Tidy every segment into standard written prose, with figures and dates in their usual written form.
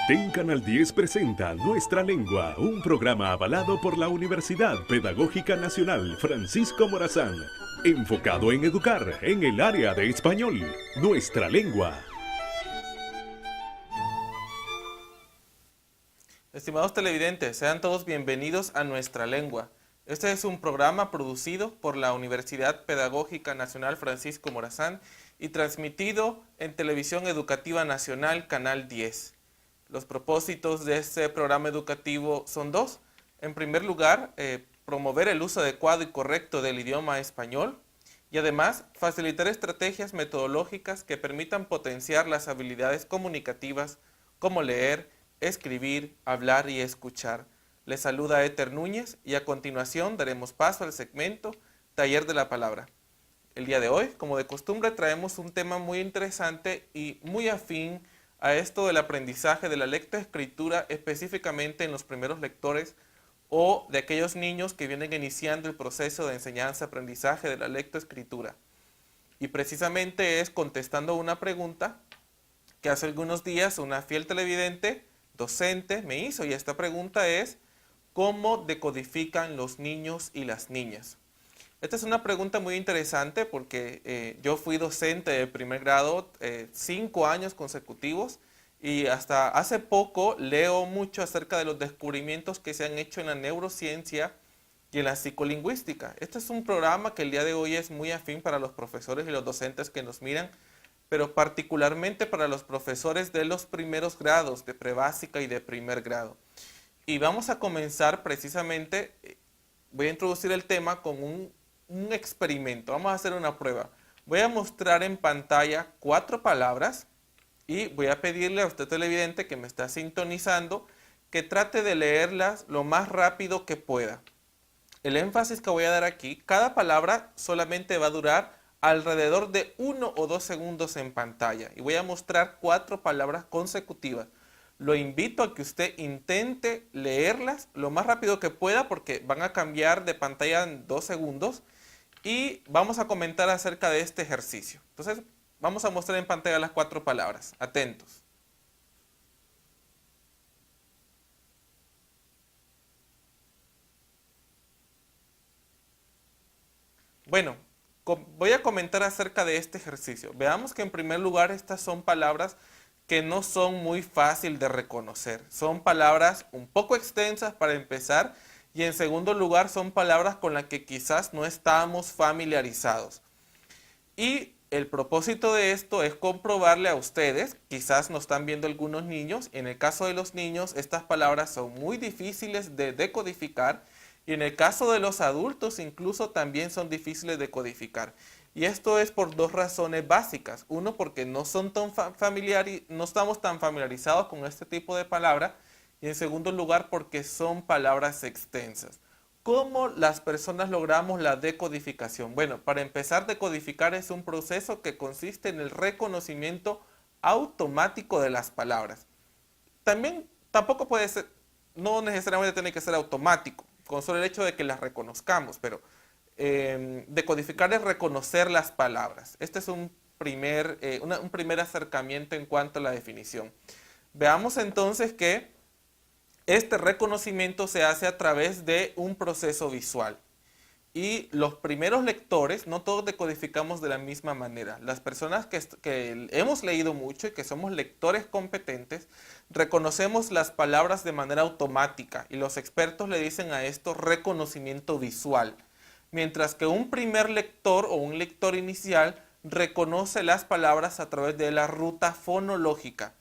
TEN Canal 10 presenta Nuestra Lengua, un programa avalado por la Universidad Pedagógica Nacional Francisco Morazán, enfocado en educar en el área de español. Nuestra Lengua. Estimados televidentes, sean todos bienvenidos a Nuestra Lengua. Este es un programa producido por la Universidad Pedagógica Nacional Francisco Morazán y transmitido en Televisión Educativa Nacional Canal 10. Los propósitos de este programa educativo son dos. En primer lugar, promover el uso adecuado y correcto del idioma español y además facilitar estrategias metodológicas que permitan potenciar las habilidades comunicativas como leer, escribir, hablar y escuchar. Les saluda Éter Núñez y a continuación daremos paso al segmento Taller de la Palabra. El día de hoy, como de costumbre, traemos un tema muy interesante y muy afín a esto del aprendizaje de la lectoescritura, específicamente en los primeros lectores o de aquellos niños que vienen iniciando el proceso de enseñanza-aprendizaje de la lectoescritura. Y precisamente es contestando una pregunta que hace algunos días una fiel televidente, docente, me hizo, y esta pregunta es: ¿cómo decodifican los niños y las niñas? Esta es una pregunta muy interesante porque yo fui docente de primer grado 5 años consecutivos y hasta hace poco leo mucho acerca de los descubrimientos que se han hecho en la neurociencia y en la psicolingüística. Este es un programa que el día de hoy es muy afín para los profesores y los docentes que nos miran, pero particularmente para los profesores de los primeros grados, de prebásica y de primer grado. Y vamos a comenzar precisamente, voy a introducir el tema con un experimento. Vamos a hacer una prueba. Voy a mostrar en pantalla 4 palabras y voy a pedirle a usted televidente que me está sintonizando que trate de leerlas lo más rápido que pueda. El énfasis que voy a dar aquí, cada palabra solamente va a durar alrededor de 1 o 2 segundos en pantalla y voy a mostrar 4 palabras consecutivas. Lo invito a que usted intente leerlas lo más rápido que pueda porque van a cambiar de pantalla en 2 segundos y vamos a comentar acerca de este ejercicio. Entonces, vamos a mostrar en pantalla las 4 palabras. Atentos. Bueno, voy a comentar acerca de este ejercicio. Veamos que en primer lugar estas son palabras que no son muy fácil de reconocer. Son palabras un poco extensas para empezar y en segundo lugar son palabras con las que quizás no estamos familiarizados. Y el propósito de esto es comprobarle a ustedes, quizás nos están viendo algunos niños, en el caso de los niños estas palabras son muy difíciles de decodificar y en el caso de los adultos incluso también son difíciles de codificar. Y esto es por 2 razones básicas. Uno, porque no estamos tan familiarizados con este tipo de palabras. Y en segundo lugar, porque son palabras extensas. ¿Cómo las personas logramos la decodificación? Bueno, para empezar, decodificar es un proceso que consiste en el reconocimiento automático de las palabras. Tampoco puede ser, no necesariamente tiene que ser automático, con solo el hecho de que las reconozcamos, pero decodificar es reconocer las palabras. Este es un primer acercamiento en cuanto a la definición. Veamos entonces que este reconocimiento se hace a través de un proceso visual. Y los primeros lectores, no todos decodificamos de la misma manera. Las personas que hemos leído mucho y que somos lectores competentes, reconocemos las palabras de manera automática y los expertos le dicen a esto reconocimiento visual. Mientras que un primer lector o un lector inicial reconoce las palabras a través de la ruta fonológica.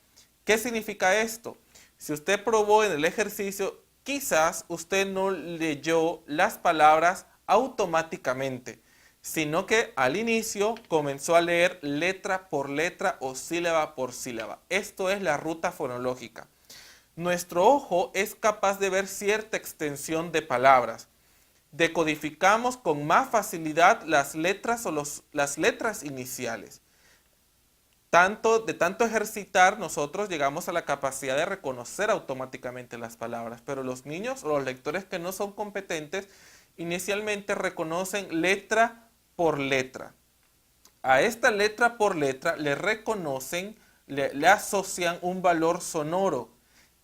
¿Qué significa esto? Si usted probó en el ejercicio, quizás usted no leyó las palabras automáticamente, sino que al inicio comenzó a leer letra por letra o sílaba por sílaba. Esto es la ruta fonológica. Nuestro ojo es capaz de ver cierta extensión de palabras. Decodificamos con más facilidad las letras o las letras iniciales. De tanto ejercitar, nosotros llegamos a la capacidad de reconocer automáticamente las palabras, pero los niños o los lectores que no son competentes inicialmente reconocen letra por letra. A esta letra por letra le reconocen, le asocian un valor sonoro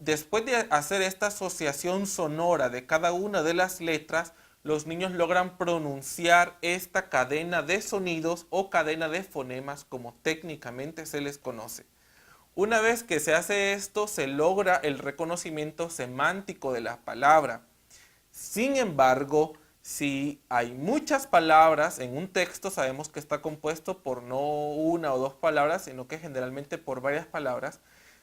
después de hacer esta asociación sonora de cada una de las letras, los niños logran pronunciar esta cadena de sonidos o cadena de fonemas, como técnicamente se les conoce. Una vez que se hace esto, se logra el reconocimiento semántico de la palabra. Sin embargo, si hay muchas palabras en un texto, sabemos que está compuesto por no una o dos palabras, sino que generalmente por varias palabras.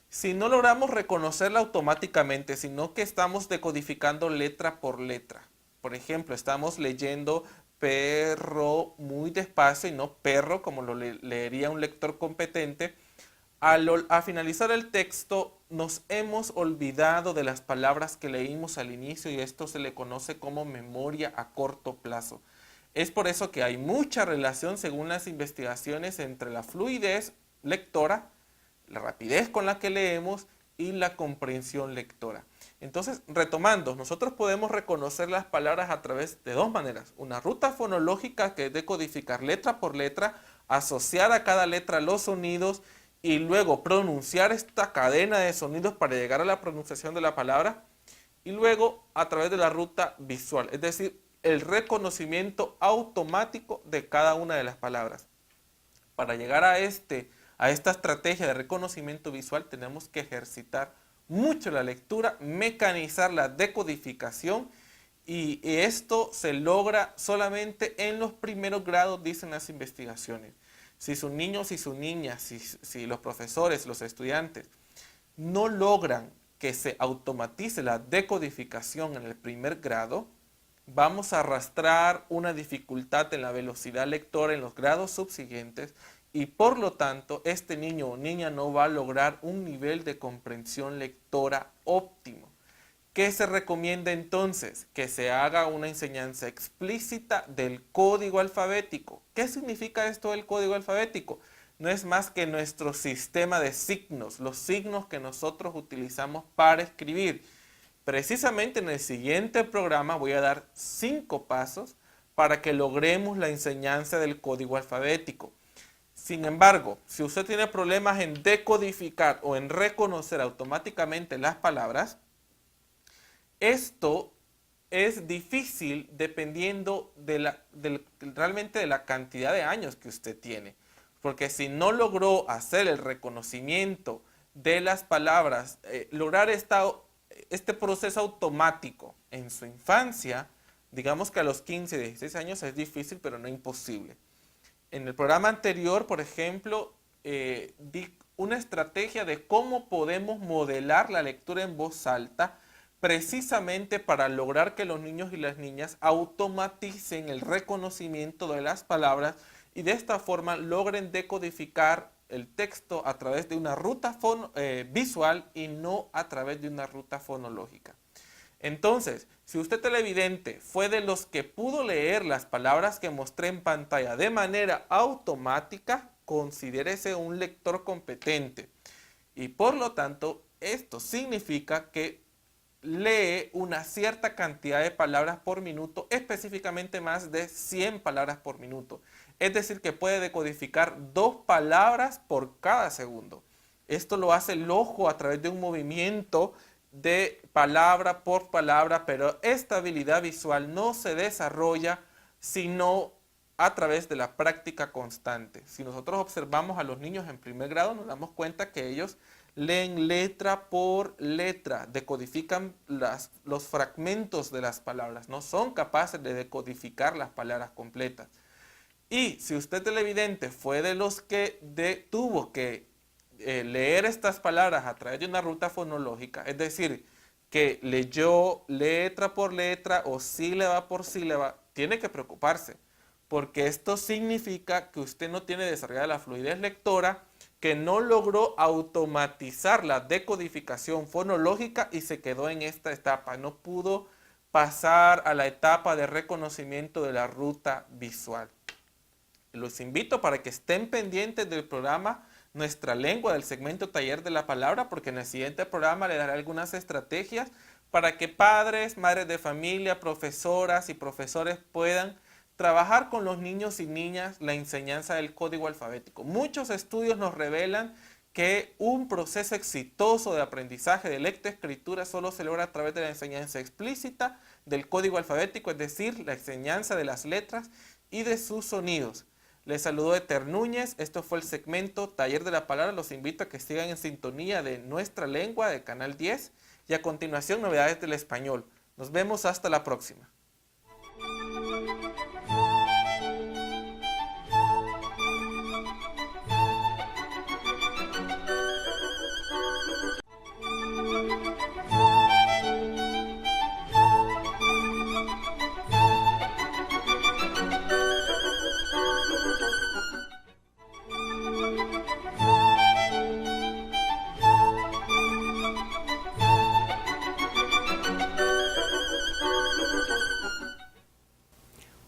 Si no logramos reconocerla automáticamente, sino que estamos decodificando letra por letra. Por ejemplo, estamos leyendo perro muy despacio y no perro como lo leería un lector competente. A finalizar el texto nos hemos olvidado de las palabras que leímos al inicio y esto se le conoce como memoria a corto plazo. Es por eso que hay mucha relación, según las investigaciones, entre la fluidez lectora, la rapidez con la que leemos y la comprensión lectora. Entonces, retomando, nosotros podemos reconocer las palabras a través de dos maneras. Una ruta fonológica, que es decodificar letra por letra, asociar a cada letra los sonidos y luego pronunciar esta cadena de sonidos para llegar a la pronunciación de la palabra. Y luego a través de la ruta visual, es decir, el reconocimiento automático de cada una de las palabras. Para llegar a esta estrategia de reconocimiento visual tenemos que ejercitar mucho la lectura, mecanizar la decodificación y esto se logra solamente en los primeros grados, dicen las investigaciones. Si sus niños, si sus niñas, si los profesores, los estudiantes no logran que se automatice la decodificación en el primer grado, vamos a arrastrar una dificultad en la velocidad lectora en los grados subsiguientes y por lo tanto este niño o niña no va a lograr un nivel de comprensión lectora óptimo. ¿Qué se recomienda entonces? Que se haga una enseñanza explícita del código alfabético. ¿Qué significa esto del código alfabético? No es más que nuestro sistema de signos, los signos que nosotros utilizamos para escribir. Precisamente en el siguiente programa voy a dar 5 pasos para que logremos la enseñanza del código alfabético. Sin embargo, si usted tiene problemas en decodificar o en reconocer automáticamente las palabras, esto es difícil dependiendo realmente de la cantidad de años que usted tiene. Porque si no logró hacer el reconocimiento de las palabras, lograr este proceso automático en su infancia, digamos que a los 15, 16 años es difícil, pero no imposible. En el programa anterior, por ejemplo, di una estrategia de cómo podemos modelar la lectura en voz alta precisamente para lograr que los niños y las niñas automaticen el reconocimiento de las palabras y de esta forma logren decodificar el texto a través de una ruta visual y no a través de una ruta fonológica. Entonces, si usted televidente fue de los que pudo leer las palabras que mostré en pantalla de manera automática, considérese un lector competente. Y por lo tanto, esto significa que lee una cierta cantidad de palabras por minuto, específicamente más de 100 palabras por minuto. Es decir, que puede decodificar 2 palabras por cada segundo. Esto lo hace el ojo a través de un movimiento de palabra por palabra, pero esta habilidad visual no se desarrolla sino a través de la práctica constante. Si nosotros observamos a los niños en primer grado, nos damos cuenta que ellos leen letra por letra, decodifican los fragmentos de las palabras, no son capaces de decodificar las palabras completas. Y si usted televidente fue de los que tuvo que leer estas palabras a través de una ruta fonológica, es decir, que leyó letra por letra o sílaba por sílaba, tiene que preocuparse, porque esto significa que usted no tiene desarrollada la fluidez lectora, que no logró automatizar la decodificación fonológica y se quedó en esta etapa, no pudo pasar a la etapa de reconocimiento de la ruta visual. Los invito para que estén pendientes del programa Nuestra Lengua, del segmento Taller de la Palabra, porque en el siguiente programa le daré algunas estrategias para que padres, madres de familia, profesoras y profesores puedan trabajar con los niños y niñas la enseñanza del código alfabético. Muchos estudios nos revelan que un proceso exitoso de aprendizaje de lectoescritura solo se logra a través de la enseñanza explícita del código alfabético, es decir, la enseñanza de las letras y de sus sonidos. Les saludo Eter Núñez, esto fue el segmento Taller de la Palabra. Los invito a que sigan en sintonía de Nuestra Lengua de Canal 10 y a continuación novedades del español. Nos vemos hasta la próxima.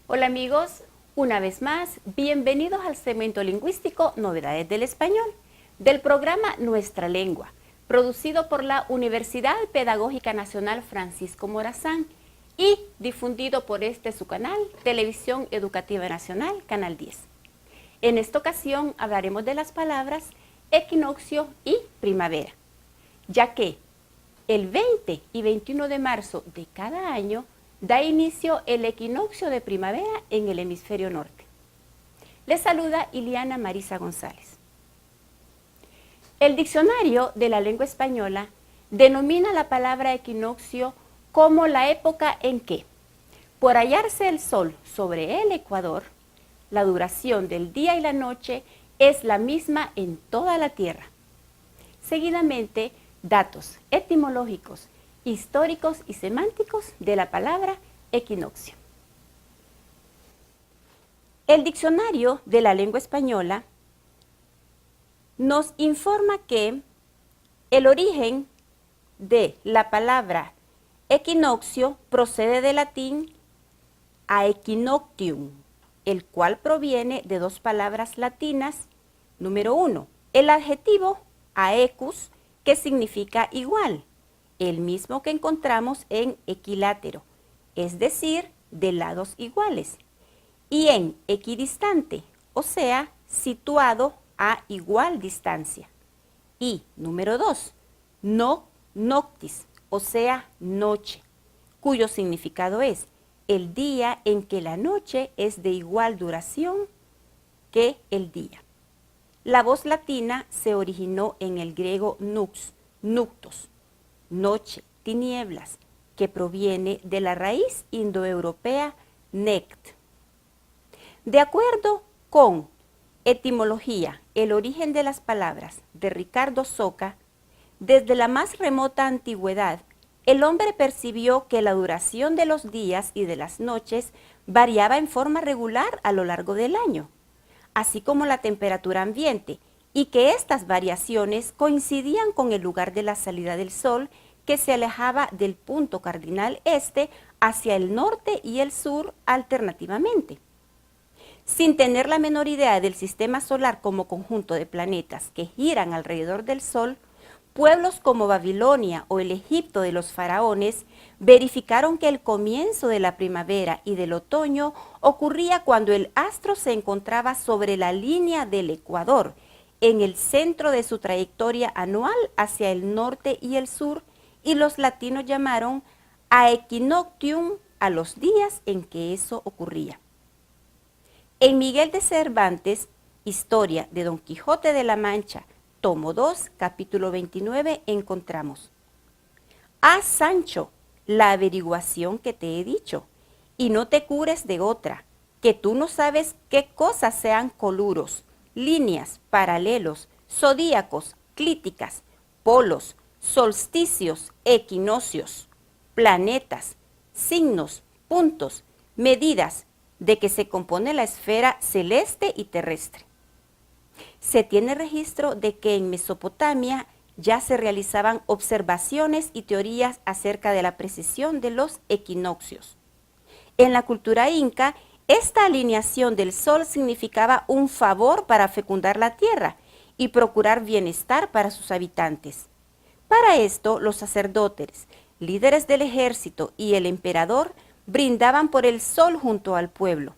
Hola amigos, una vez más, bienvenidos al segmento lingüístico Novedades del Español, del programa Nuestra Lengua, producido por la Universidad Pedagógica Nacional Francisco Morazán y difundido por su canal, Televisión Educativa Nacional, Canal 10. En esta ocasión hablaremos de las palabras equinoccio y primavera, ya que el 20 y 21 de marzo de cada año da inicio el equinoccio de primavera en el hemisferio norte. Les saluda Iliana Marisa González. El diccionario de la lengua española denomina la palabra equinoccio como la época en que, por hallarse el sol sobre el ecuador, la duración del día y la noche es la misma en toda la tierra. Seguidamente, datos etimológicos, históricos y semánticos de la palabra equinoccio. El diccionario de la lengua española nos informa que el origen de la palabra equinoccio procede del latín aequinoctium, el cual proviene de dos palabras latinas. Número 1, el adjetivo aequus, que significa igual, el mismo que encontramos en equilátero, es decir, de lados iguales, y en equidistante, o sea, situado a igual distancia. Y número 2, noctis, o sea, noche, cuyo significado es el día en que la noche es de igual duración que el día. La voz latina se originó en el griego nux, noctos, noche, tinieblas, que proviene de la raíz indoeuropea nect. De acuerdo con Etimología, el origen de las palabras de Ricardo Soca, desde la más remota antigüedad, el hombre percibió que la duración de los días y de las noches variaba en forma regular a lo largo del año, así como la temperatura ambiente, y que estas variaciones coincidían con el lugar de la salida del sol, que se alejaba del punto cardinal este hacia el norte y el sur alternativamente. Sin tener la menor idea del sistema solar como conjunto de planetas que giran alrededor del sol, pueblos como Babilonia o el Egipto de los faraones verificaron que el comienzo de la primavera y del otoño ocurría cuando el astro se encontraba sobre la línea del ecuador, en el centro de su trayectoria anual hacia el norte y el sur, y los latinos llamaron aequinoctium a los días en que eso ocurría. En Miguel de Cervantes, Historia de Don Quijote de la Mancha, tomo 2, capítulo 29, encontramos: haz, Sancho, la averiguación que te he dicho, y no te cures de otra, que tú no sabes qué cosas sean coluros, líneas, paralelos, zodíacos, clíticas, polos, solsticios, equinoccios, planetas, signos, puntos, medidas, de que se compone la esfera celeste y terrestre. Se tiene registro de que en Mesopotamia ya se realizaban observaciones y teorías acerca de la precisión de los equinoccios. En la cultura inca, esta alineación del sol significaba un favor para fecundar la tierra y procurar bienestar para sus habitantes. Para esto, los sacerdotes, líderes del ejército y el emperador brindaban por el sol junto al pueblo.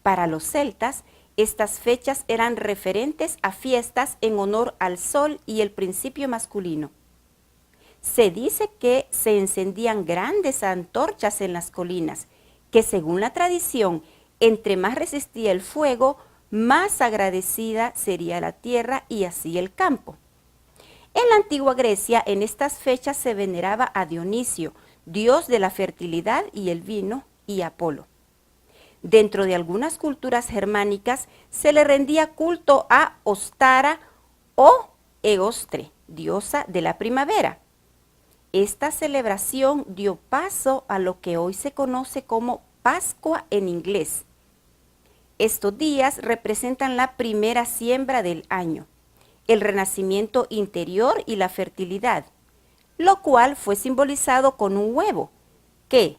Para los celtas, estas fechas eran referentes a fiestas en honor al sol y el principio masculino. Se dice que se encendían grandes antorchas en las colinas, que según la tradición, entre más resistía el fuego, más agradecida sería la tierra y así el campo. En la antigua Grecia, en estas fechas se veneraba a Dionisio, dios de la fertilidad y el vino, y Apolo. Dentro de algunas culturas germánicas se le rendía culto a Ostara o Eostre, diosa de la primavera. Esta celebración dio paso a lo que hoy se conoce como Pascua en inglés. Estos días representan la primera siembra del año, el renacimiento interior y la fertilidad, lo cual fue simbolizado con un huevo, que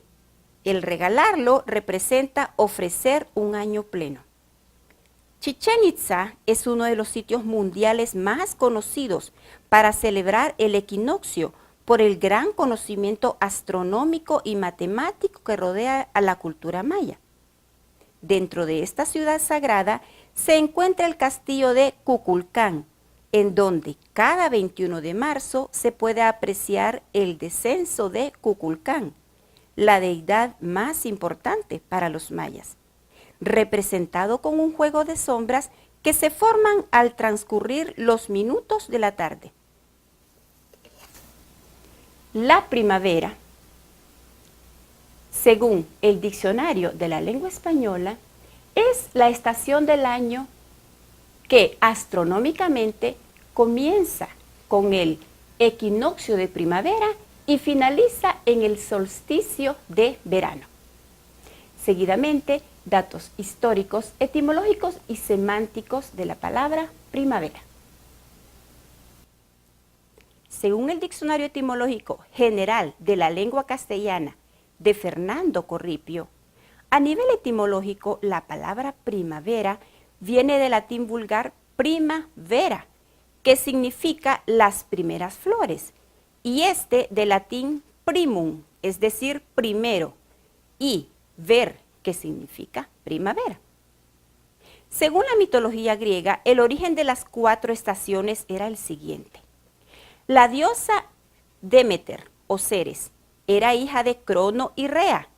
el regalarlo representa ofrecer un año pleno. Chichén Itzá es uno de los sitios mundiales más conocidos para celebrar el equinoccio por el gran conocimiento astronómico y matemático que rodea a la cultura maya. Dentro de esta ciudad sagrada se encuentra el castillo de Kukulcán, en donde cada 21 de marzo se puede apreciar el descenso de Kukulcán, la deidad más importante para los mayas, representado con un juego de sombras que se forman al transcurrir los minutos de la tarde. La primavera, según el diccionario de la lengua española, es la estación del año que astronómicamente comienza con el equinoccio de primavera y finaliza en el solsticio de verano. Seguidamente, datos históricos, etimológicos y semánticos de la palabra primavera. Según el Diccionario Etimológico General de la Lengua Castellana de Fernando Corripio, a nivel etimológico, la palabra primavera viene del latín vulgar prima vera, que significa las primeras flores, y del latín primum, es decir, primero, y ver, que significa primavera. Según la mitología griega, el origen de las 4 estaciones era el siguiente. La diosa Demeter, o Ceres, era hija de Crono y Rea,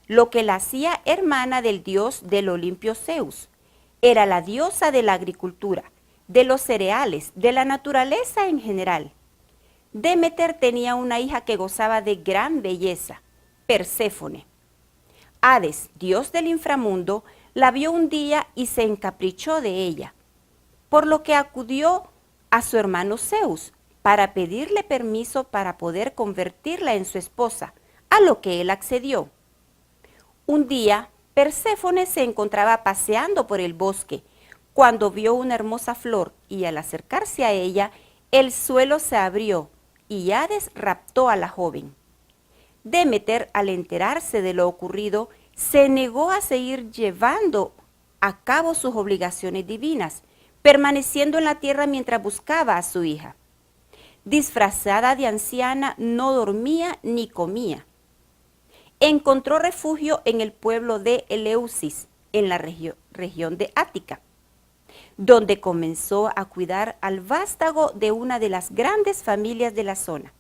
lo que la hacía hermana del dios del Olimpio Zeus. Era la diosa de la agricultura, de los cereales, de la naturaleza en general. Demeter tenía una hija que gozaba de gran belleza, Perséfone. Hades, dios del inframundo, la vio un día y se encaprichó de ella, por lo que acudió a su hermano Zeus para pedirle permiso para poder convertirla en su esposa, a lo que él accedió. Un día, Perséfone se encontraba paseando por el bosque, cuando vio una hermosa flor y al acercarse a ella, el suelo se abrió y Hades raptó a la joven. Demeter, al enterarse de lo ocurrido, se negó a seguir llevando a cabo sus obligaciones divinas, permaneciendo en la tierra mientras buscaba a su hija. Disfrazada de anciana, no dormía ni comía. Encontró refugio en el pueblo de Eleusis, en la región de Ática, donde comenzó a cuidar al vástago de una de las grandes familias de la zona.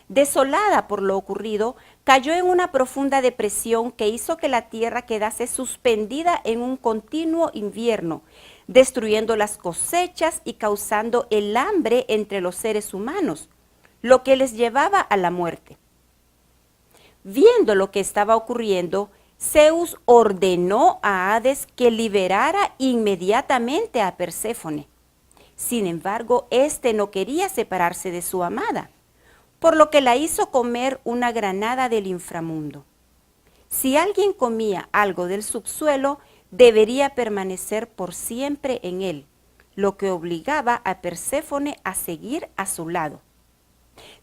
Desolada por lo ocurrido, cayó en una profunda depresión que hizo que la tierra quedase suspendida en un continuo invierno, destruyendo las cosechas y causando el hambre entre los seres humanos, lo que les llevaba a la muerte. Viendo lo que estaba ocurriendo, Zeus ordenó a Hades que liberara inmediatamente a Perséfone. Sin embargo, éste no quería separarse de su amada, por lo que la hizo comer una granada del inframundo. Si alguien comía algo del subsuelo, debería permanecer por siempre en él, lo que obligaba a Perséfone a seguir a su lado.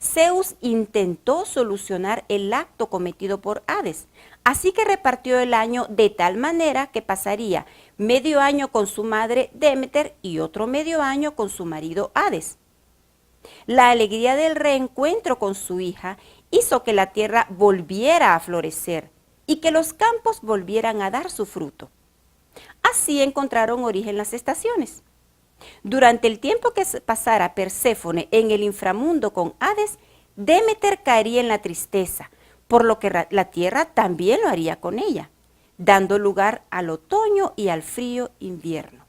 Zeus intentó solucionar el acto cometido por Hades, así que repartió el año de tal manera que pasaría medio año con su madre Demeter y otro medio año con su marido Hades. La alegría del reencuentro con su hija hizo que la tierra volviera a florecer y que los campos volvieran a dar su fruto. Así encontraron origen las estaciones. Durante el tiempo que pasara Perséfone en el inframundo con Hades, Demeter caería en la tristeza, por lo que la tierra también lo haría con ella, dando lugar al otoño y al frío invierno.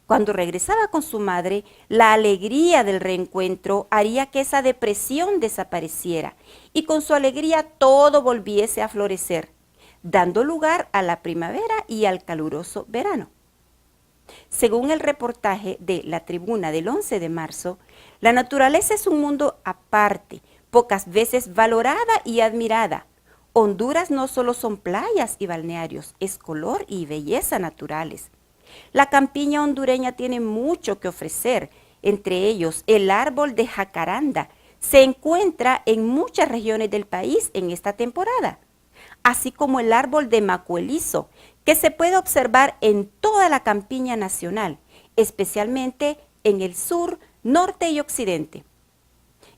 Cuando regresaba con su madre, la alegría del reencuentro haría que esa depresión desapareciera y con su alegría todo volviese a florecer, dando lugar a la primavera y al caluroso verano. Según el reportaje de La Tribuna del 11 de marzo, la naturaleza es un mundo aparte, pocas veces valorada y admirada. Honduras no solo son playas y balnearios, es color y belleza naturales. La campiña hondureña tiene mucho que ofrecer, entre ellos el árbol de jacaranda. Se encuentra en muchas regiones del país en esta temporada, así como el árbol de macuelizo, que se puede observar en toda la campiña nacional, especialmente en el sur, norte y occidente.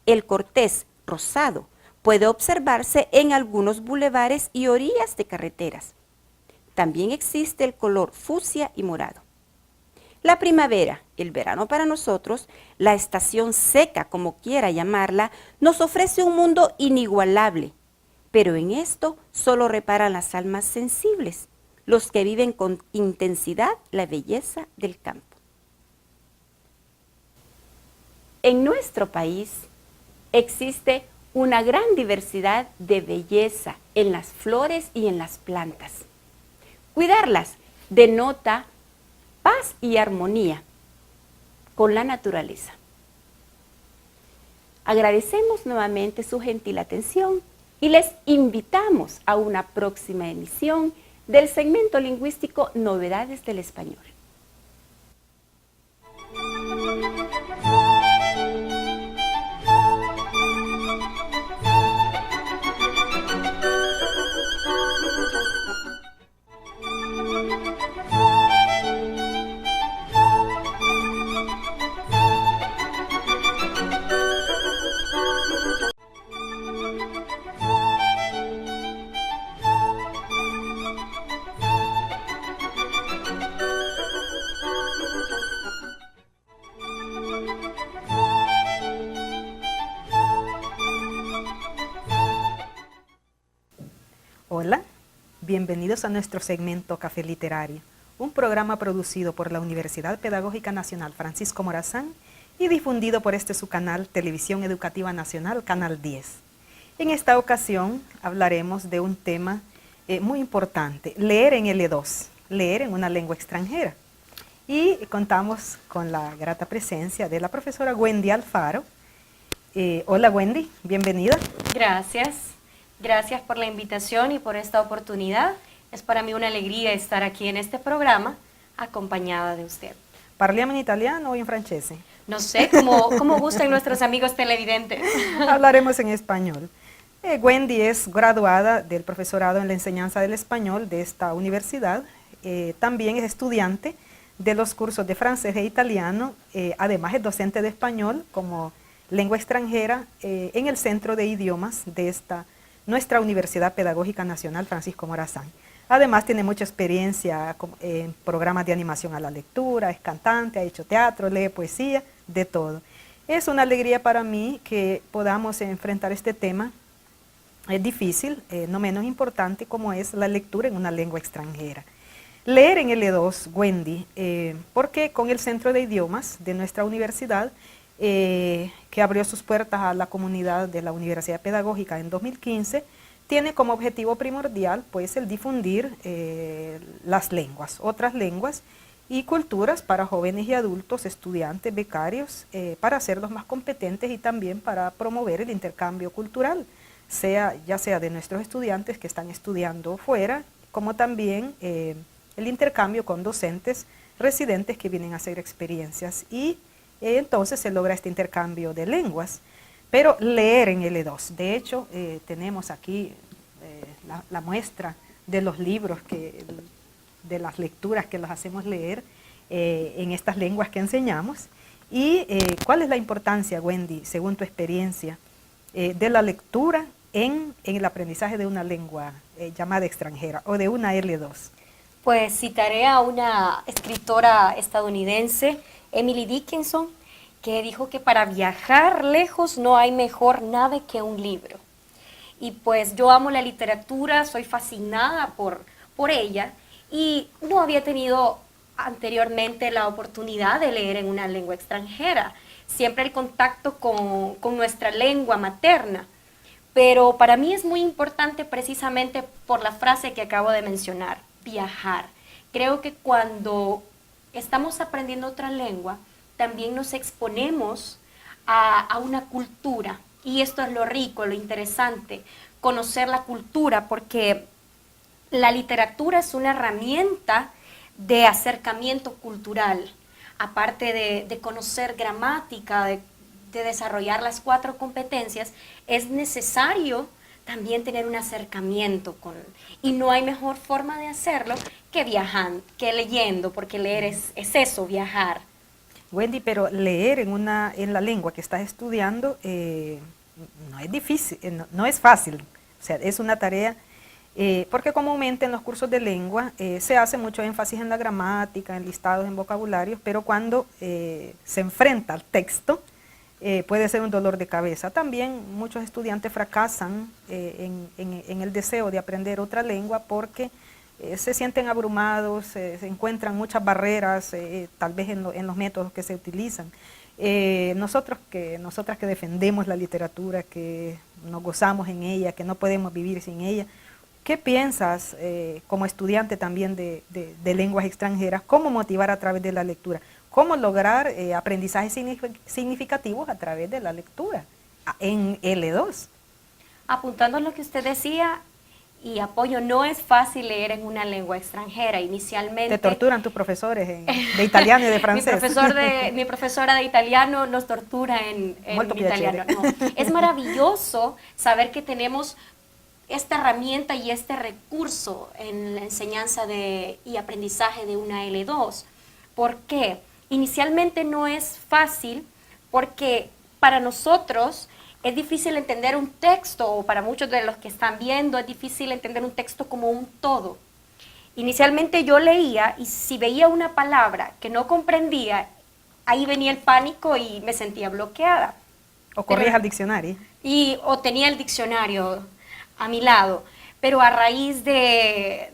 El cortés rosado puede observarse en algunos bulevares y orillas de carreteras. También existe el color fucsia y morado. La primavera, el verano para nosotros, la estación seca, como quiera llamarla, nos ofrece un mundo inigualable, pero en esto solo reparan las almas sensibles, los que viven con intensidad la belleza del campo. En nuestro país existe una gran diversidad de belleza en las flores y en las plantas. Cuidarlas denota paz y armonía con la naturaleza. Agradecemos nuevamente su gentil atención y les invitamos a una próxima emisión del segmento lingüístico Novedades del Español. Hola, bienvenidos a nuestro segmento Café Literario, un programa producido por la Universidad Pedagógica Nacional Francisco Morazán y difundido por su canal Televisión Educativa Nacional, Canal 10. En esta ocasión hablaremos de un tema muy importante, leer en L2, leer en una lengua extranjera. Y contamos con la grata presencia de la profesora Wendy Alfaro. Hola Wendy, bienvenida. Gracias. Gracias por la invitación y por esta oportunidad. Es para mí una alegría estar aquí en este programa acompañada de usted. ¿Parliamo in italiano o en francese? No sé, como gustan nuestros amigos televidentes. Hablaremos en español. Wendy es graduada del profesorado en la enseñanza del español de esta universidad. También es estudiante de los cursos de francés e italiano. Además es docente de español como lengua extranjera en el Centro de Idiomas de nuestra Universidad Pedagógica Nacional Francisco Morazán. Además tiene mucha experiencia en programas de animación a la lectura, es cantante, ha hecho teatro, lee poesía, de todo. Es una alegría para mí que podamos enfrentar este tema. Es difícil, no menos importante, como es la lectura en una lengua extranjera. Leer en L2, Wendy, porque con el Centro de Idiomas de nuestra universidad, que abrió sus puertas a la comunidad de la Universidad Pedagógica en 2015, tiene como objetivo primordial pues el difundir las lenguas, otras lenguas y culturas para jóvenes y adultos, estudiantes, becarios, para hacerlos más competentes y también para promover el intercambio cultural, ya sea de nuestros estudiantes que están estudiando fuera, como también el intercambio con docentes residentes que vienen a hacer experiencias y entonces se logra este intercambio de lenguas. Pero leer en L2, de hecho tenemos aquí la muestra de los libros, de las lecturas que los hacemos leer en estas lenguas que enseñamos. ¿Y cuál es la importancia, Wendy, según tu experiencia, de la lectura en el aprendizaje de una lengua llamada extranjera o de una L2? Pues citaré a una escritora estadounidense, Emily Dickinson, que dijo que para viajar lejos no hay mejor nave que un libro. Y pues yo amo la literatura, soy fascinada por ella y no había tenido anteriormente la oportunidad de leer en una lengua extranjera, siempre el contacto con nuestra lengua materna. Pero para mí es muy importante precisamente por la frase que acabo de mencionar, viajar. Creo que cuando estamos aprendiendo otra lengua, también nos exponemos a una cultura. Y esto es lo rico, lo interesante, conocer la cultura, porque la literatura es una herramienta de acercamiento cultural. Aparte de conocer gramática, de desarrollar las 4 competencias, es necesario también tener un acercamiento y no hay mejor forma de hacerlo que viajando, que leyendo, porque leer es eso, viajar. Wendy, pero leer en la lengua que estás estudiando no es difícil, no es fácil, o sea, es una tarea, porque comúnmente en los cursos de lengua se hace mucho énfasis en la gramática, en listados, en vocabularios, pero cuando se enfrenta al texto, puede ser un dolor de cabeza. También muchos estudiantes fracasan en el deseo de aprender otra lengua porque se sienten abrumados, se encuentran muchas barreras, tal vez en los métodos que se utilizan. Nosotras que defendemos la literatura, que nos gozamos en ella, que no podemos vivir sin ella, ¿qué piensas como estudiante también de lenguas extranjeras? ¿Cómo motivar a través de la lectura? ¿Cómo lograr aprendizajes significativos a través de la lectura en L2? Apuntando a lo que usted decía, y apoyo, no es fácil leer en una lengua extranjera. Inicialmente... ¿Te torturan tus profesores de italiano y de francés? Mi profesora de italiano nos tortura en italiano. No. Es maravilloso saber que tenemos esta herramienta y este recurso en la enseñanza y aprendizaje de una L2. ¿Por qué? Inicialmente no es fácil porque para nosotros es difícil entender un texto, o para muchos de los que están viendo, es difícil entender un texto como un todo. Inicialmente yo leía y si veía una palabra que no comprendía, ahí venía el pánico y me sentía bloqueada. O corrías al diccionario. O tenía el diccionario a mi lado. Pero a raíz de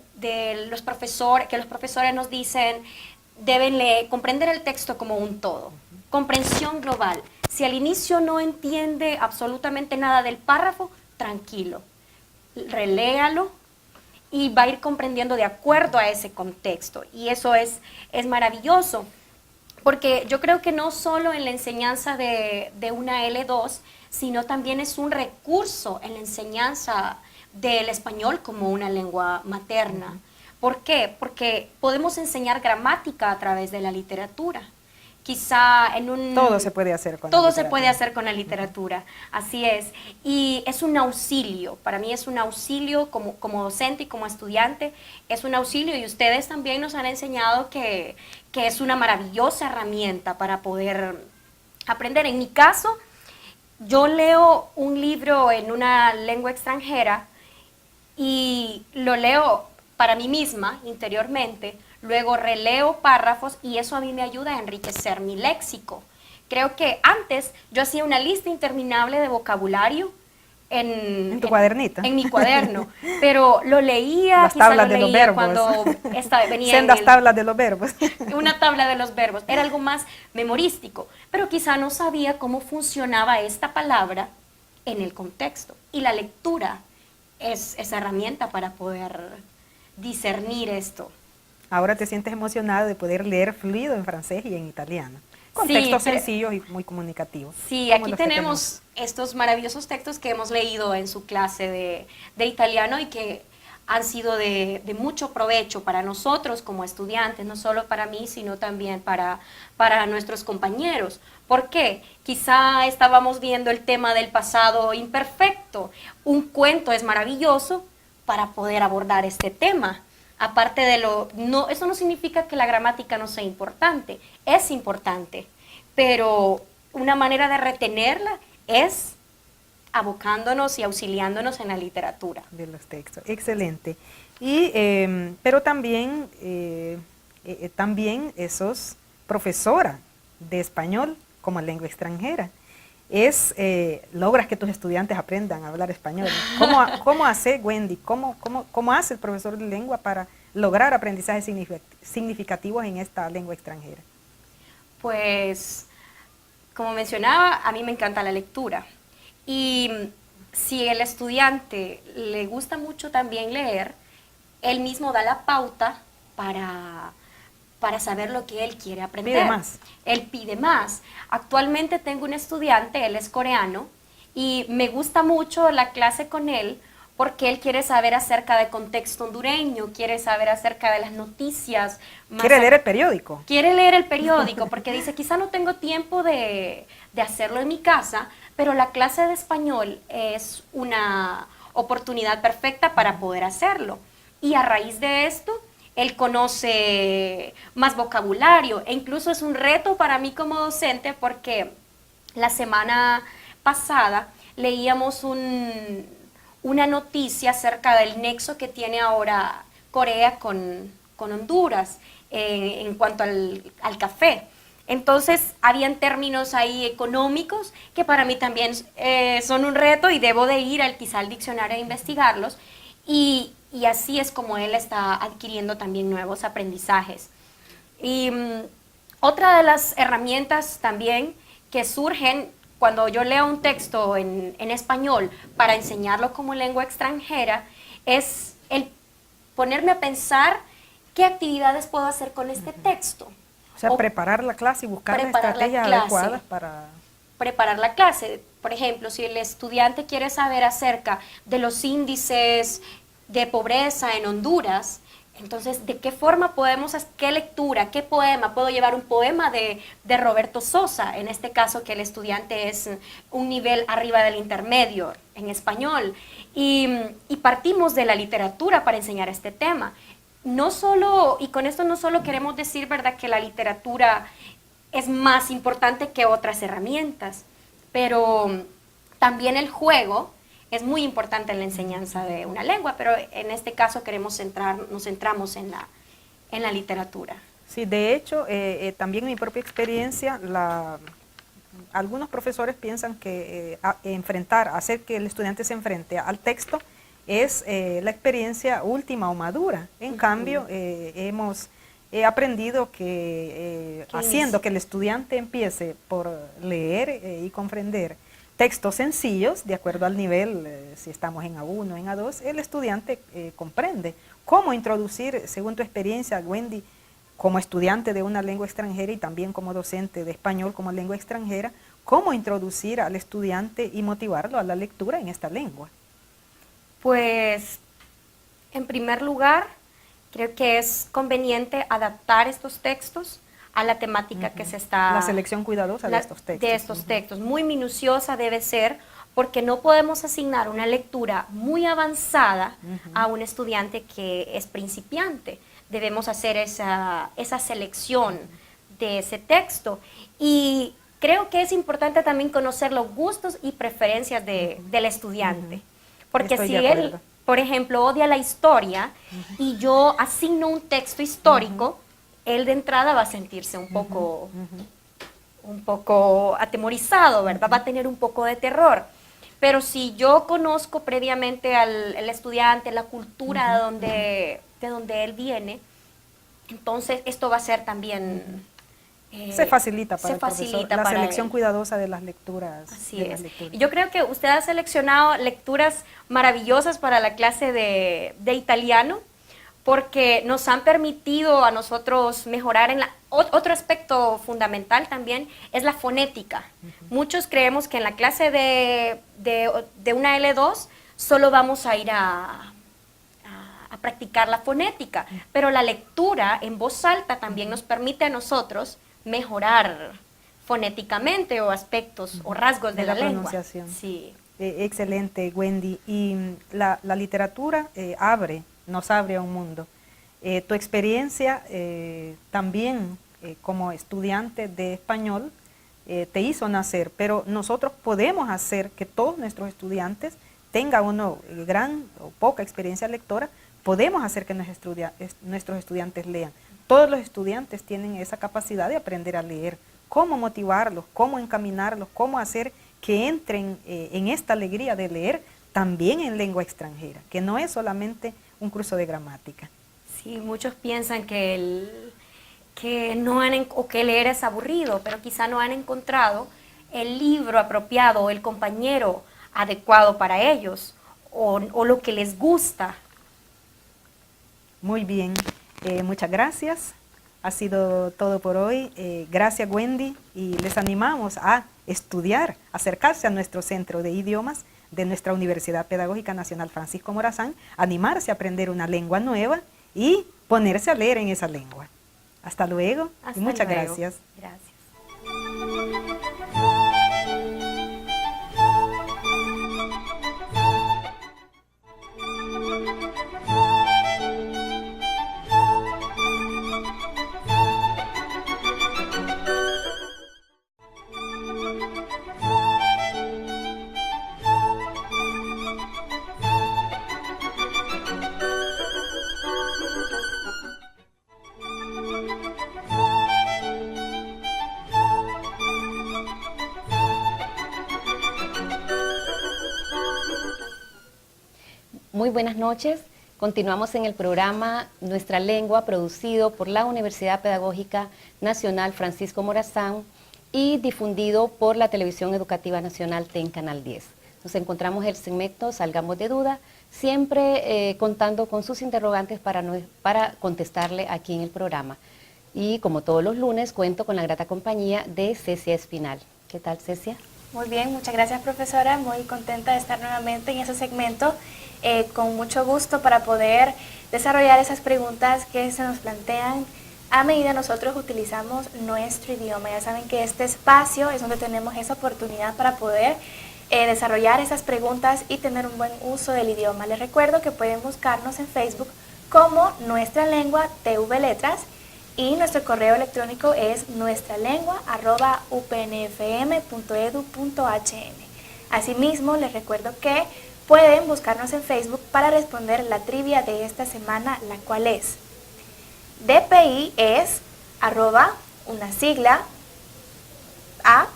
los profesores, que los profesores nos dicen, deben comprender el texto como un todo. Comprensión global. Si al inicio no entiende absolutamente nada del párrafo, tranquilo, reléalo y va a ir comprendiendo de acuerdo a ese contexto. Y eso es maravilloso, porque yo creo que no solo en la enseñanza de una L2, sino también es un recurso en la enseñanza del español como una lengua materna. ¿Por qué? Porque podemos enseñar gramática a través de la literatura. Quizá todo se puede hacer con la literatura, así es, y es un auxilio, para mí es un auxilio como docente y como estudiante, es un auxilio, y ustedes también nos han enseñado que es una maravillosa herramienta para poder aprender. En mi caso, yo leo un libro en una lengua extranjera y lo leo para mí misma, interiormente. Luego releo párrafos y eso a mí me ayuda a enriquecer mi léxico. Creo que antes yo hacía una lista interminable de vocabulario en tu cuadernito. En mi cuaderno, pero lo leía, las tablas de los verbos. Cuando venía sendas tablas de los verbos. Una tabla de los verbos, era algo más memorístico, pero quizá no sabía cómo funcionaba esta palabra en el contexto. Y la lectura es esa herramienta para poder discernir esto. Ahora te sientes emocionada de poder leer fluido en francés y en italiano, con textos sencillos y muy comunicativos. Sí, aquí tenemos estos maravillosos textos que hemos leído en su clase de italiano y que han sido de mucho provecho para nosotros como estudiantes, no solo para mí, sino también para nuestros compañeros. ¿Por qué? Quizá estábamos viendo el tema del pasado imperfecto. Un cuento es maravilloso para poder abordar este tema. Aparte de eso no significa que la gramática no sea importante, es importante, pero una manera de retenerla es abocándonos y auxiliándonos en la literatura. De los textos, excelente. Pero también, también sos profesora de español como lengua extranjera. Logras que tus estudiantes aprendan a hablar español. ¿Cómo hace, Wendy? ¿Cómo hace el profesor de lengua para lograr aprendizajes significativos en esta lengua extranjera? Pues, como mencionaba, a mí me encanta la lectura. Y si el estudiante le gusta mucho también leer, él mismo da la pauta para saber lo que él quiere aprender. Pide más. Él pide más. Actualmente tengo un estudiante, él es coreano, y me gusta mucho la clase con él porque él quiere saber acerca del contexto hondureño, quiere saber acerca de las noticias. ¿Quiere leer el periódico? Quiere leer el periódico porque dice, quizá no tengo tiempo de hacerlo en mi casa, pero la clase de español es una oportunidad perfecta para poder hacerlo. Y a raíz de esto, él conoce más vocabulario e incluso es un reto para mí como docente porque la semana pasada leíamos una noticia acerca del nexo que tiene ahora Corea con Honduras en cuanto al café. Entonces, habían términos ahí económicos que para mí también son un reto y debo de ir quizá al diccionario a investigarlos. Y así es como él está adquiriendo también nuevos aprendizajes. Y otra de las herramientas también que surgen cuando yo leo un texto en español para enseñarlo como lengua extranjera es el ponerme a pensar qué actividades puedo hacer con este texto. O sea, preparar la clase y buscar estrategias adecuadas para... Preparar la clase. Por ejemplo, si el estudiante quiere saber acerca de los índices de pobreza en Honduras, entonces, ¿de qué forma podemos, qué lectura, qué poema? Puedo llevar un poema de Roberto Sosa, en este caso que el estudiante es un nivel arriba del intermedio en español, y partimos de la literatura para enseñar este tema. No solo, y con esto no solo queremos decir, ¿verdad?, que la literatura es más importante que otras herramientas, pero también el juego es muy importante en la enseñanza de una lengua, pero en este caso nos centramos en la literatura. Sí, de hecho, también en mi propia experiencia, algunos profesores piensan que hacer que el estudiante se enfrente al texto es la experiencia última o madura. En cambio, he aprendido que haciendo que el estudiante empiece por leer y comprender textos sencillos, de acuerdo al nivel, si estamos en A1, en A2, el estudiante comprende cómo introducir, según tu experiencia, Wendy, como estudiante de una lengua extranjera y también como docente de español como lengua extranjera, cómo introducir al estudiante y motivarlo a la lectura en esta lengua. Pues, en primer lugar, creo que es conveniente adaptar estos textos a la temática que se está... La selección cuidadosa de estos textos. De estos textos, muy minuciosa debe ser, porque no podemos asignar una lectura muy avanzada a un estudiante que es principiante. Debemos hacer esa selección de ese texto. Y creo que es importante también conocer los gustos y preferencias del estudiante. Porque si él, por ejemplo, odia la historia y yo asigno un texto histórico, él de entrada va a sentirse un poco atemorizado, ¿verdad? Va a tener un poco de terror. Pero si yo conozco previamente al estudiante, la cultura de donde él viene, entonces esto va a ser también... se facilita para el profesor, la selección cuidadosa de las lecturas. Así es. Y yo creo que usted ha seleccionado lecturas maravillosas para la clase de italiano, porque nos han permitido a nosotros mejorar en otro aspecto fundamental también es la fonética. Muchos creemos que en la clase de una L2 solo vamos a ir a practicar la fonética, pero la lectura en voz alta también nos permite a nosotros mejorar fonéticamente o aspectos o rasgos de la lengua. Pronunciación. Sí. Excelente, Wendy. Y la literatura nos abre a un mundo. Tu experiencia también como estudiante de español te hizo nacer, pero nosotros podemos hacer que todos nuestros estudiantes tengan gran o poca experiencia lectora, podemos hacer que nuestros estudiantes lean. Todos los estudiantes tienen esa capacidad de aprender a leer. Cómo motivarlos, cómo encaminarlos, cómo hacer que entren en esta alegría de leer también en lengua extranjera, que no es solamente un curso de gramática. Sí, muchos piensan que que leer es aburrido, pero quizá no han encontrado el libro apropiado o el compañero adecuado para ellos o lo que les gusta. Muy bien, muchas gracias. Ha sido todo por hoy. Gracias, Wendy, y les animamos a estudiar, acercarse a nuestro centro de idiomas de nuestra Universidad Pedagógica Nacional Francisco Morazán, animarse a aprender una lengua nueva y ponerse a leer en esa lengua. Hasta luego y muchas gracias. Gracias. Muy buenas noches. Continuamos en el programa Nuestra Lengua, producido por la Universidad Pedagógica Nacional Francisco Morazán y difundido por la Televisión Educativa Nacional TEN Canal 10. Nos encontramos en el segmento Salgamos de Duda, siempre contando con sus interrogantes para contestarle aquí en el programa. Y como todos los lunes, cuento con la grata compañía de Cecia Espinal. ¿Qué tal, Cecia? Muy bien, muchas gracias, profesora. Muy contenta de estar nuevamente en ese segmento, con mucho gusto para poder desarrollar esas preguntas que se nos plantean a medida que nosotros utilizamos nuestro idioma. Ya saben que este espacio es donde tenemos esa oportunidad para poder desarrollar esas preguntas y tener un buen uso del idioma. Les recuerdo que pueden buscarnos en Facebook como Nuestra Lengua TV Letras, y nuestro correo electrónico es nuestralengua@upnfm.edu.hn. Asimismo, les recuerdo que pueden buscarnos en Facebook para responder la trivia de esta semana, la cual es: DPI es una sigla, A,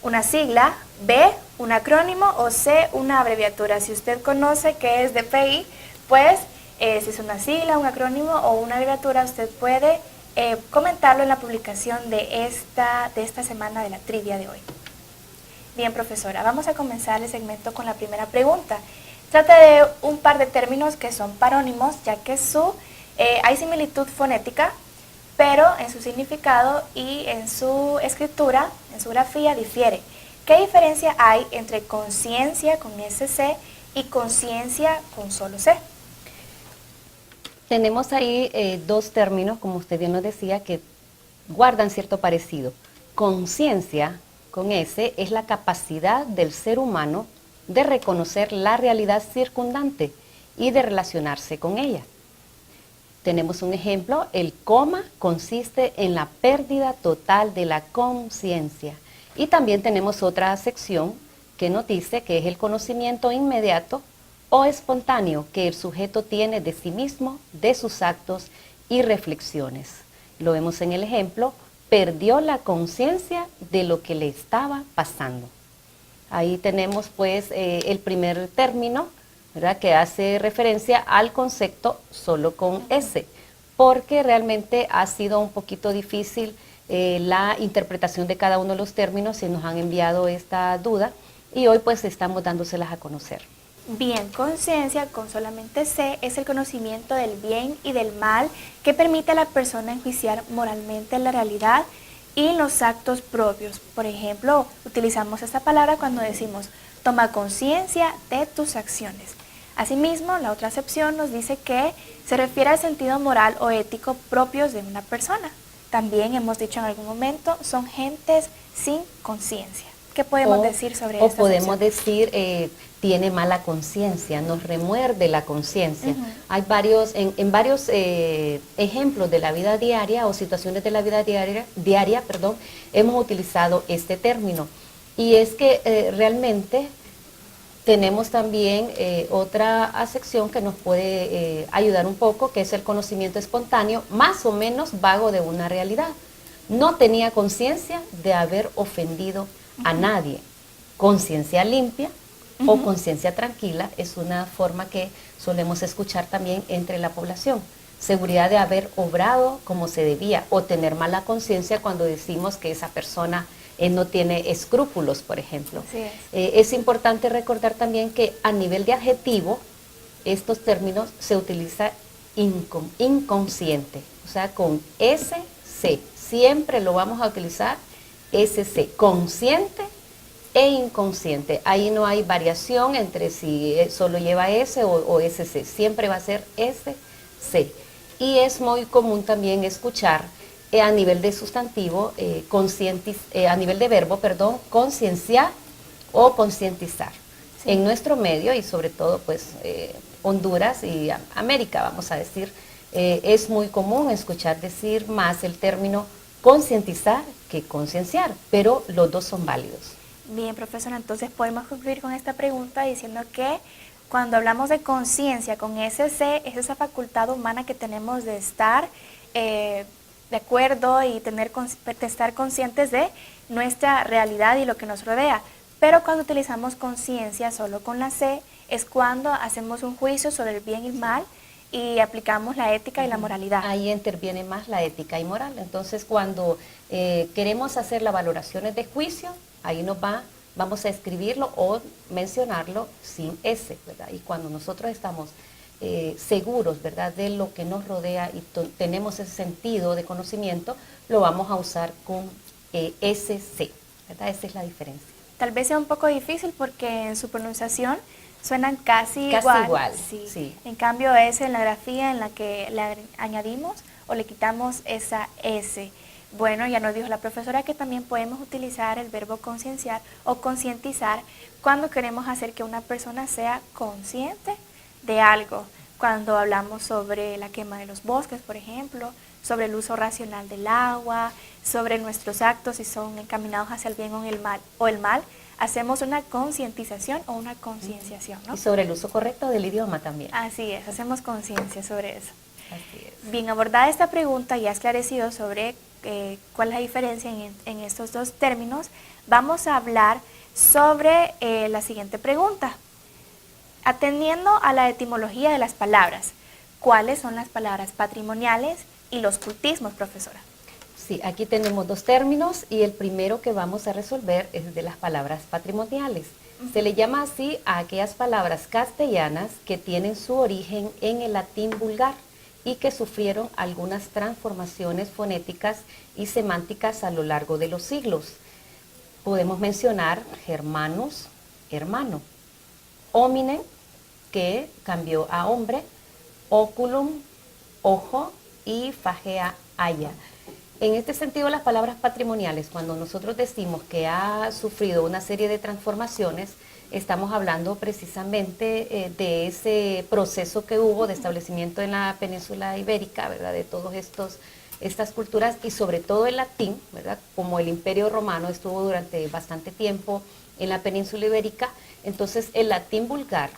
una sigla, B, un acrónimo o C, una abreviatura. Si usted conoce qué es DPI, pues si es una sigla, un acrónimo o una abreviatura, usted puede comentarlo en la publicación de esta semana de la trivia de hoy. Bien, profesora, vamos a comenzar el segmento con la primera pregunta. Trata de un par de términos que son parónimos, ya que hay similitud fonética, pero en su significado y en su escritura, en su grafía, difiere. ¿Qué diferencia hay entre conciencia con SC y conciencia con solo C? Tenemos ahí dos términos, como usted bien nos decía, que guardan cierto parecido. Conciencia, con S, es la capacidad del ser humano de reconocer la realidad circundante y de relacionarse con ella. Tenemos un ejemplo: el coma consiste en la pérdida total de la conciencia. Y también tenemos otra sección que nos dice que es el conocimiento inmediato o espontáneo que el sujeto tiene de sí mismo, de sus actos y reflexiones. Lo vemos en el ejemplo: perdió la conciencia de lo que le estaba pasando. Ahí tenemos pues el primer término, ¿verdad?, que hace referencia al concepto solo con S, porque realmente ha sido un poquito difícil la interpretación de cada uno de los términos y nos han enviado esta duda y hoy pues estamos dándoselas a conocer. Bien, conciencia con solamente C es el conocimiento del bien y del mal que permite a la persona enjuiciar moralmente la realidad y los actos propios. Por ejemplo, utilizamos esta palabra cuando decimos toma conciencia de tus acciones. Asimismo, la otra acepción nos dice que se refiere al sentido moral o ético propios de una persona. También hemos dicho en algún momento, son gentes sin conciencia. ¿Qué podemos decir sobre esta acepción? O podemos decir, tiene mala conciencia, nos remuerde la conciencia. Hay varios, en varios ejemplos de la vida diaria o situaciones de la vida diaria, hemos utilizado este término. Y es que realmente tenemos también otra acepción que nos puede ayudar un poco, que es el conocimiento espontáneo, más o menos vago de una realidad. No tenía conciencia de haber ofendido a nadie. Conciencia limpia o conciencia tranquila es una forma que solemos escuchar también entre la población. Seguridad de haber obrado como se debía, o tener mala conciencia cuando decimos que esa persona no tiene escrúpulos, por ejemplo. Así es. Es importante recordar también que a nivel de adjetivo, estos términos se utiliza inconsciente, o sea, con SC. Siempre lo vamos a utilizar SC, consciente e inconsciente. Ahí no hay variación entre si solo lleva S o SC, siempre va a ser SC. Y es muy común también escuchar a nivel de sustantivo, a nivel de verbo, perdón, concienciar o concientizar. Sí. En nuestro medio y sobre todo pues Honduras y América, vamos a decir, es muy común escuchar decir más el término concientizar que concienciar, pero los dos son válidos. Bien, profesora, entonces podemos concluir con esta pregunta diciendo que cuando hablamos de conciencia con SC, es esa facultad humana que tenemos de estar de acuerdo y estar conscientes de nuestra realidad y lo que nos rodea. Pero cuando utilizamos conciencia solo con la C, es cuando hacemos un juicio sobre el bien y el mal y aplicamos la ética y la moralidad. Ahí interviene más la ética y moral. Entonces, cuando queremos hacer las valoraciones de juicio, ahí vamos a escribirlo o mencionarlo sin S, ¿verdad? Y cuando nosotros estamos seguros, ¿verdad?, de lo que nos rodea y tenemos ese sentido de conocimiento, lo vamos a usar con SC, ¿verdad? Esa es la diferencia. Tal vez sea un poco difícil porque en su pronunciación suenan casi igual. Sí. Sí. En cambio es en la grafía en la que le añadimos o le quitamos esa S. Bueno, ya nos dijo la profesora que también podemos utilizar el verbo concienciar o concientizar cuando queremos hacer que una persona sea consciente de algo. Cuando hablamos sobre la quema de los bosques, por ejemplo, sobre el uso racional del agua, sobre nuestros actos si son encaminados hacia el bien o el mal, hacemos una concientización o una concienciación, ¿no? Y sobre el uso correcto del idioma también. Así es, hacemos conciencia sobre eso. Así es. Bien, abordada esta pregunta y esclarecido sobre cuál es la diferencia en estos dos términos, vamos a hablar sobre la siguiente pregunta. Atendiendo a la etimología de las palabras, ¿cuáles son las palabras patrimoniales y los cultismos, profesora? Sí, aquí tenemos dos términos y el primero que vamos a resolver es de las palabras patrimoniales. Se le llama así a aquellas palabras castellanas que tienen su origen en el latín vulgar y que sufrieron algunas transformaciones fonéticas y semánticas a lo largo de los siglos. Podemos mencionar germanus, hermano, hominem, que cambió a hombre, oculum, ojo, y fagea, haya. En este sentido, las palabras patrimoniales, cuando nosotros decimos que ha sufrido una serie de transformaciones, estamos hablando precisamente de ese proceso que hubo de establecimiento en la península ibérica, ¿verdad?, de todos estas culturas y sobre todo el latín, ¿verdad?, como el Imperio Romano estuvo durante bastante tiempo en la península ibérica, entonces el latín vulgar,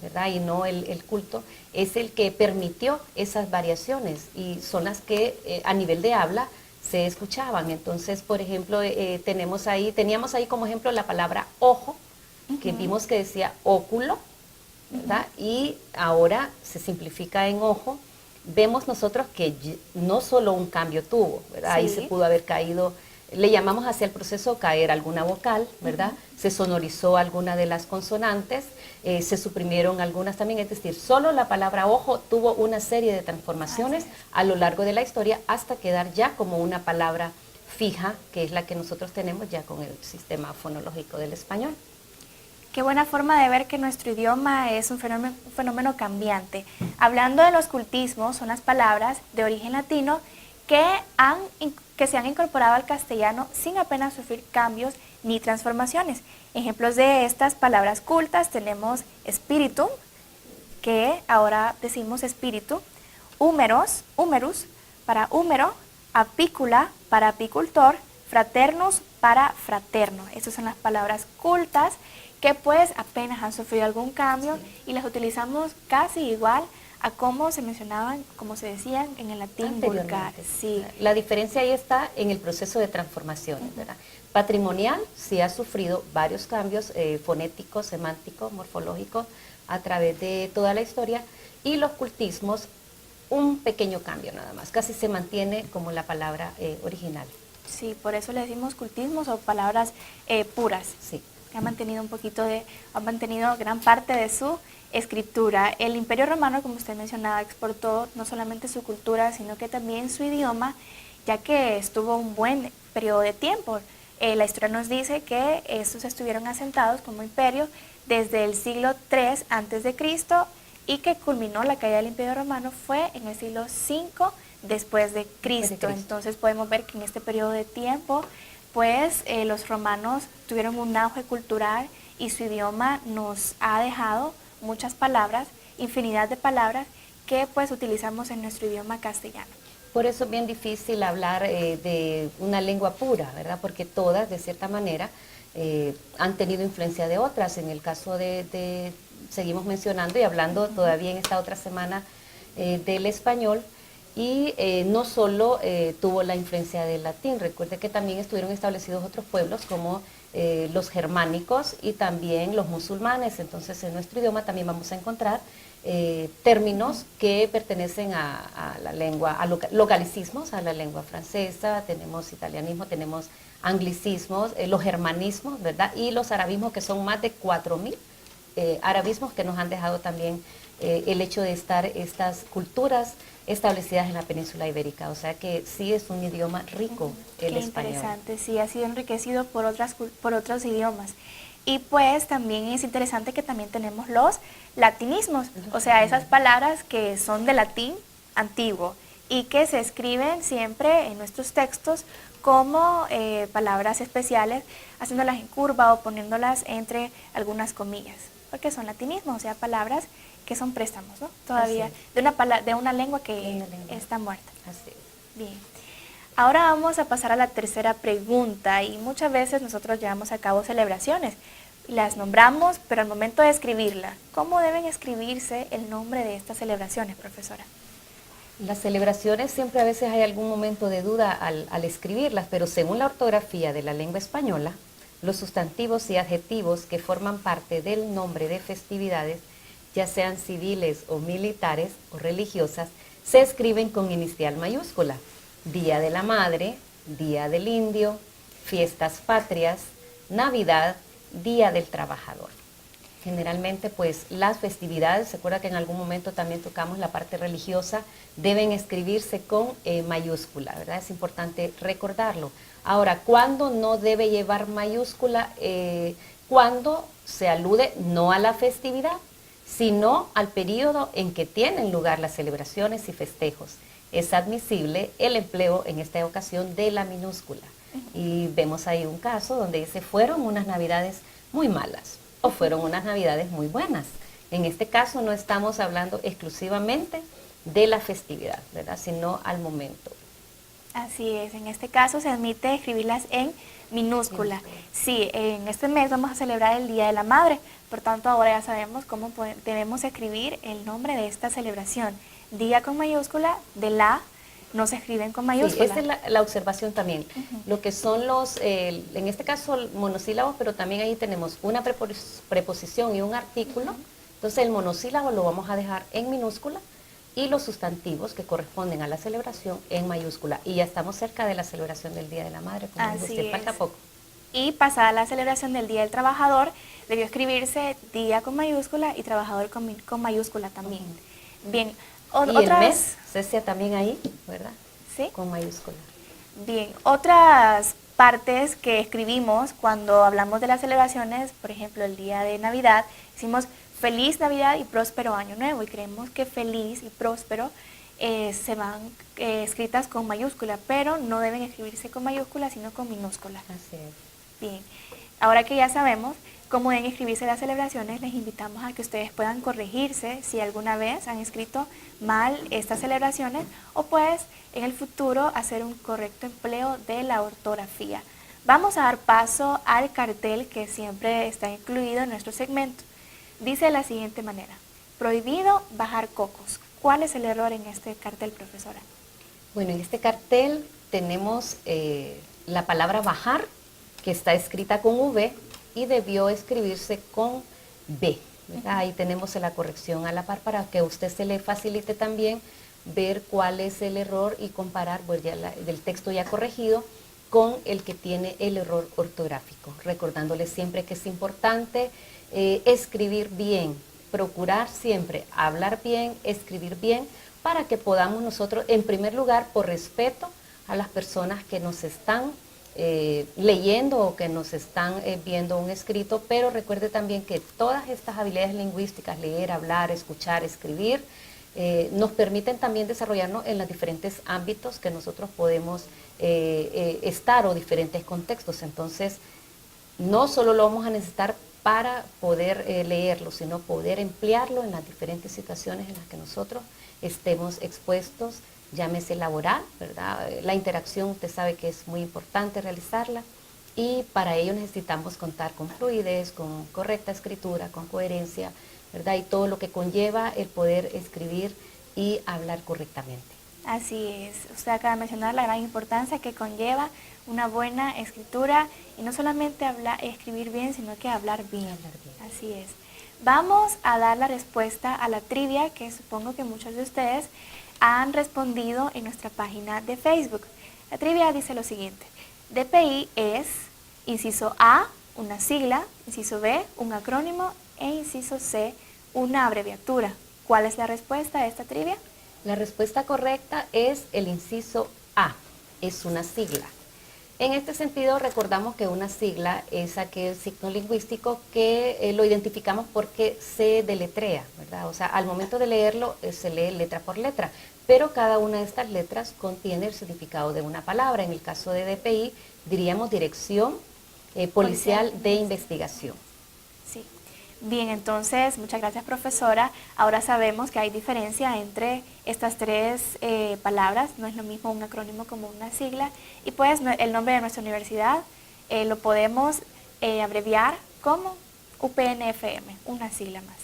¿verdad?, y no el culto, es el que permitió esas variaciones y son las que a nivel de habla se escuchaban. Entonces, por ejemplo, teníamos ahí como ejemplo la palabra ojo, que vimos que decía óculo, ¿verdad? Y ahora se simplifica en ojo. Vemos nosotros que no solo un cambio tuvo, ¿verdad? Sí. Ahí se pudo haber caído, le llamamos hacia el proceso caer alguna vocal, ¿verdad? Se sonorizó alguna de las consonantes, se suprimieron algunas también, es decir, solo la palabra ojo tuvo una serie de transformaciones a lo largo de la historia hasta quedar ya como una palabra fija, que es la que nosotros tenemos ya con el sistema fonológico del español. Qué buena forma de ver que nuestro idioma es un fenómeno cambiante. Hablando de los cultismos, son las palabras de origen latino que se han incorporado al castellano sin apenas sufrir cambios ni transformaciones. Ejemplos de estas palabras cultas tenemos espíritu, que ahora decimos espíritu, húmeros, humerus para húmero, apícula para apicultor, fraternus para fraterno. Estas son las palabras cultas que pues apenas han sufrido algún cambio y las utilizamos casi igual a cómo se mencionaban, como se decían en el latín vulgar. Sí. La diferencia ahí está en el proceso de transformaciones, ¿verdad? Patrimonial sí ha sufrido varios cambios fonéticos, semánticos, morfológicos a través de toda la historia, y los cultismos un pequeño cambio nada más, casi se mantiene como la palabra original. Sí, por eso le decimos cultismos o palabras puras. Sí. Han mantenido gran parte de su escritura. El Imperio Romano, como usted mencionaba, exportó no solamente su cultura, sino que también su idioma, ya que estuvo un buen periodo de tiempo. La historia nos dice que estos estuvieron asentados como imperio desde el siglo III a.C. y que culminó la caída del Imperio Romano fue en el siglo V después de Cristo. Entonces podemos ver que en este periodo de tiempo pues los romanos tuvieron un auge cultural y su idioma nos ha dejado muchas palabras, infinidad de palabras que pues utilizamos en nuestro idioma castellano. Por eso es bien difícil hablar de una lengua pura, ¿verdad? Porque todas, de cierta manera, han tenido influencia de otras. En el caso seguimos mencionando y hablando todavía en esta otra semana del español, y no solo tuvo la influencia del latín. Recuerde que también estuvieron establecidos otros pueblos como los germánicos y también los musulmanes. Entonces en nuestro idioma también vamos a encontrar términos que pertenecen a la lengua, a localicismos, a la lengua francesa, tenemos italianismo, tenemos anglicismos, los germanismos, ¿verdad? Y los arabismos, que son más de 4.000 arabismos que nos han dejado también el hecho de estar estas culturas establecidas en la península ibérica. O sea que sí es un idioma rico el español. Interesante, sí, ha sido enriquecido por otros idiomas. Y pues también es interesante que también tenemos los latinismos, o sea, esas palabras que son de latín antiguo y que se escriben siempre en nuestros textos como palabras especiales, haciéndolas en curva o poniéndolas entre algunas comillas, porque son latinismos, o sea, palabras que son préstamos, ¿no? Todavía de una lengua que está muerta. Así es. Bien. Ahora vamos a pasar a la tercera pregunta, y muchas veces nosotros llevamos a cabo celebraciones, las nombramos, pero al momento de escribirla, ¿cómo deben escribirse el nombre de estas celebraciones, profesora? Las celebraciones siempre a veces hay algún momento de duda al escribirlas, pero según la ortografía de la lengua española, los sustantivos y adjetivos que forman parte del nombre de festividades, ya sean civiles o militares o religiosas, se escriben con inicial mayúscula. Día de la Madre, Día del Indio, Fiestas Patrias, Navidad, Día del Trabajador. Generalmente pues las festividades, se acuerda que en algún momento también tocamos la parte religiosa, deben escribirse con mayúscula, ¿verdad? Es importante recordarlo. Ahora, ¿cuándo no debe llevar mayúscula? Cuando se alude no a la festividad, sino al periodo en que tienen lugar las celebraciones y festejos. Es admisible el empleo en esta ocasión de la minúscula. Y vemos ahí un caso donde dice, fueron unas navidades muy malas o fueron unas navidades muy buenas. En este caso no estamos hablando exclusivamente de la festividad, ¿verdad? Sino al momento. Así es, en este caso se admite escribirlas en minúscula. Sí, en este mes vamos a celebrar el Día de la Madre, por tanto ahora ya sabemos cómo debemos escribir el nombre de esta celebración. Día con mayúscula, de la no se escriben con mayúscula. Sí, esta es la observación también. Lo que son los, en este caso monosílabos, pero también ahí tenemos una preposición y un artículo. Entonces el monosílabo lo vamos a dejar en minúscula y los sustantivos que corresponden a la celebración en mayúscula. Y ya estamos cerca de la celebración del Día de la Madre, como dijo usted, falta poco. Y pasada la celebración del Día del Trabajador, debió escribirse día con mayúscula y trabajador con mayúscula también. Bien. Y el mes, Cecia, también ahí, ¿verdad? Sí. Con mayúscula. Bien, otras partes que escribimos cuando hablamos de las celebraciones, por ejemplo, el día de Navidad, decimos Feliz Navidad y próspero Año Nuevo, y creemos que feliz y próspero se van escritas con mayúscula, pero no deben escribirse con mayúscula, sino con minúscula. Así es. Bien, ahora que ya sabemos cómo deben escribirse las celebraciones, les invitamos a que ustedes puedan corregirse si alguna vez han escrito mal estas celebraciones, o pues en el futuro hacer un correcto empleo de la ortografía. Vamos a dar paso al cartel que siempre está incluido en nuestro segmento. Dice de la siguiente manera: prohibido bajar cocos. ¿Cuál es el error en este cartel, profesora? Bueno, en este cartel tenemos la palabra bajar, que está escrita con V y debió escribirse con B, ¿verdad? Ahí tenemos la corrección a la par para que a usted se le facilite también ver cuál es el error y comparar pues, del texto ya corregido con el que tiene el error ortográfico, recordándole siempre que es importante escribir bien, procurar siempre hablar bien, escribir bien, para que podamos nosotros, en primer lugar, por respeto a las personas que nos están leyendo o que nos están viendo un escrito, pero recuerde también que todas estas habilidades lingüísticas, leer, hablar, escuchar, escribir, nos permiten también desarrollarnos en los diferentes ámbitos que nosotros podemos estar o diferentes contextos. Entonces, no solo lo vamos a necesitar para poder leerlo, sino poder emplearlo en las diferentes situaciones en las que nosotros estemos expuestos, llámese laboral, ¿verdad? La interacción, usted sabe que es muy importante realizarla y para ello necesitamos contar con fluidez, con correcta escritura, con coherencia, ¿verdad? Y todo lo que conlleva el poder escribir y hablar correctamente. Así es, usted acaba de mencionar la gran importancia que conlleva una buena escritura y no solamente escribir bien, sino que hablar bien. Así es. Vamos a dar la respuesta a la trivia que supongo que muchos de ustedes han respondido en nuestra página de Facebook. La trivia dice lo siguiente: DPI es, inciso A, una sigla, inciso B, un acrónimo e inciso C, una abreviatura. ¿Cuál es la respuesta a esta trivia? La respuesta correcta es el inciso A, es una sigla. En este sentido, recordamos que una sigla es aquel signo lingüístico que lo identificamos porque se deletrea, ¿verdad? O sea, al momento de leerlo se lee letra por letra, pero cada una de estas letras contiene el significado de una palabra. En el caso de DPI, diríamos Dirección Policial de Investigación. Sí. Bien, entonces, muchas gracias, profesora. Ahora sabemos que hay diferencia entre estas tres palabras. No es lo mismo un acrónimo como una sigla. Y pues el nombre de nuestra universidad lo podemos abreviar como UPNFM, una sigla más.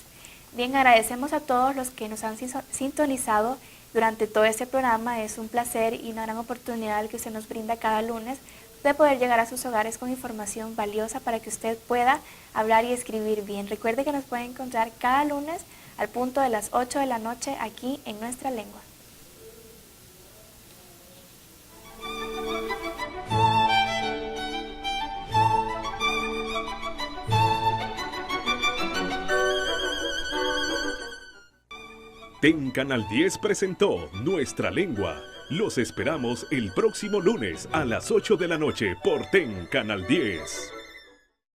Bien, agradecemos a todos los que nos han sintonizado durante todo este programa. Es un placer y una gran oportunidad que se nos brinda cada lunes de poder llegar a sus hogares con información valiosa para que usted pueda hablar y escribir bien. Recuerde que nos puede encontrar cada lunes al punto de las 8 de la noche aquí en Nuestra Lengua. TEN Canal 10 presentó Nuestra Lengua. Los esperamos el próximo lunes a las 8 de la noche por TEN Canal 10.